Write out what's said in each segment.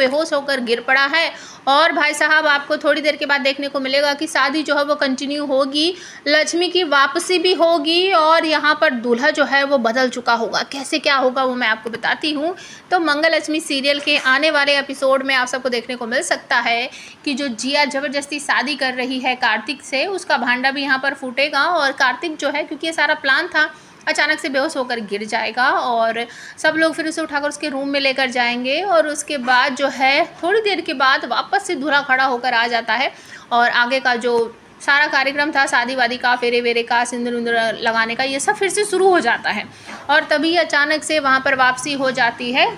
बेहोश होकर गिर पड़ा है। और भाई साहब आपको थोड़ी देर के बाद देखने को मिलेगा कि शादी जो है वो कंटिन्यू होगी, लक्ष्मी की वापसी भी होगी और यहाँ पर दूल्हा जो है वो बदल चुका होगा। कैसे क्या होगा वो मैं आपको बताती हूँ। तो मंगल लक्ष्मी सीरियल के आने वाले एपिसोड में आप सबको देखने को मिल सकता है कि जो जिया ज़बरदस्ती शादी कर रही है कार्तिक से, उसका भांडा भी यहाँ पर फूटेगा और कार्तिक जो है, क्योंकि ये सारा प्लान था, अचानक से बेहोश होकर गिर जाएगा और सब लोग फिर उसे उठाकर उसके रूम में लेकर जाएंगे। और उसके बाद जो है थोड़ी देर के बाद वापस से दूल्हा खड़ा होकर आ जाता है और आगे का जो सारा कार्यक्रम था शादी वादी का, फेरे वेरे का, सिंदूर विंदूर लगाने का, ये सब फिर से शुरू हो जाता है। और तभी अचानक से वहाँ पर वापसी हो जाती है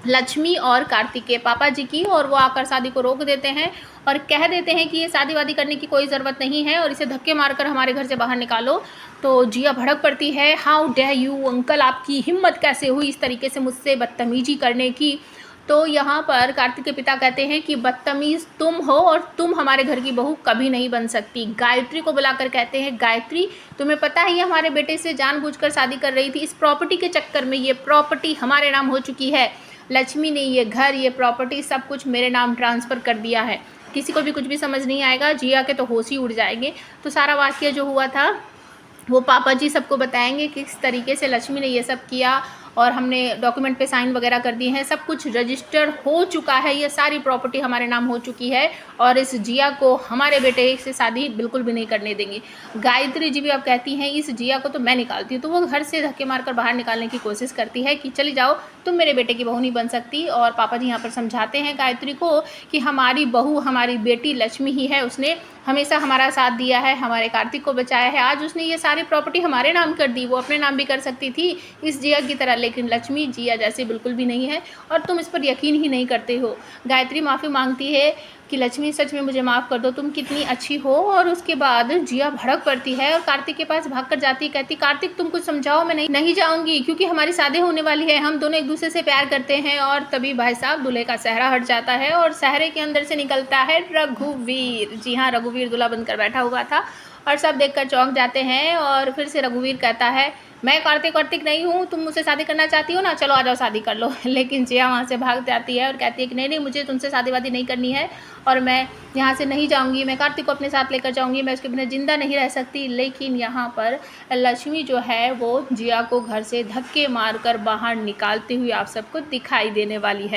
लक्ष्मी और कार्तिक के पापा जी की, और वो आकर शादी को रोक देते हैं और कह देते हैं कि ये शादी वादी करने की कोई ज़रूरत नहीं है और इसे धक्के मारकर हमारे घर से बाहर निकालो। तो जिया भड़क पड़ती है, हाउ डे यू अंकल, आपकी हिम्मत कैसे हुई इस तरीके से मुझसे बदतमीजी करने की। तो यहाँ पर कार्तिक के पिता कहते हैं कि बदतमीज़ तुम हो और तुम हमारे घर की बहू कभी नहीं बन सकती। गायत्री को बुलाकर कहते हैं, गायत्री तुम्हें पता है ये हमारे बेटे से जानबूझकर शादी कर रही थी, इस प्रॉपर्टी के चक्कर में ये प्रॉपर्टी हमारे नाम हो चुकी है। लक्ष्मी ने ये घर, ये प्रॉपर्टी सब कुछ मेरे नाम ट्रांसफ़र कर दिया है। किसी को भी कुछ भी समझ नहीं आएगा, जिया के तो होश ही उड़ जाएंगे। तो सारा वाक़या जो हुआ था वो पापा जी सबको बताएंगे किस तरीके से लक्ष्मी ने ये सब किया और हमने डॉक्यूमेंट पे साइन वगैरह कर दिए हैं, सब कुछ रजिस्टर हो चुका है, ये सारी प्रॉपर्टी हमारे नाम हो चुकी है और इस जिया को हमारे बेटे से शादी बिल्कुल भी नहीं करने देंगे। गायत्री जी भी अब कहती हैं इस जिया को तो मैं निकालती हूँ। तो वो घर से धक्के मारकर बाहर निकालने की कोशिश करती है कि चली जाओ, तुम मेरे बेटे की बहू नहीं बन सकती। और पापा जी यहाँ पर समझाते हैं गायत्री को कि हमारी बहू हमारी बेटी लक्ष्मी ही है, उसने हमेशा हमारा साथ दिया है, हमारे कार्तिक को बचाया है। आज उसने ये सारी प्रॉपर्टी हमारे नाम कर दी, वो अपने नाम भी कर सकती थी इस जिया की तरह, लेकिन लक्ष्मी जिया जैसे बिल्कुल भी नहीं है और तुम इस पर यकीन ही नहीं करते हो। गायत्री माफ़ी मांगती है कि लक्ष्मी सच में मुझे माफ़ कर दो, तुम कितनी अच्छी हो। और उसके बाद जिया भड़क पड़ती है और कार्तिक के पास भागकर जाती है, कहती कार्तिक तुम कुछ समझाओ, मैं नहीं जाऊँगी क्योंकि हमारी शादी होने वाली है, हम दोनों एक दूसरे से प्यार करते हैं। और तभी भाई साहब दूल्हे का सेहरा हट जाता है और सेहरे के अंदर से निकलता है रघुवीर। जी हाँ, रघुवीर दूल्हा बनकर बैठा हुआ था और सब देखकर चौंक जाते हैं। और फिर से रघुवीर कहता है, मैं कार्तिक नहीं हूँ, तुम मुझसे शादी करना चाहती हो ना, चलो आ जाओ शादी कर लो। लेकिन जिया वहाँ से भाग जाती है और कहती है कि नहीं मुझे तुमसे शादी वादी नहीं करनी है और मैं यहाँ से नहीं जाऊँगी, मैं कार्तिक को अपने साथ लेकर जाऊँगी, मैं उसके बिना ज़िंदा नहीं रह सकती। लेकिन यहाँ पर लक्ष्मी जो है वो जिया को घर से धक्के मारकर बाहर निकालती हुई आप सबको दिखाई देने वाली है।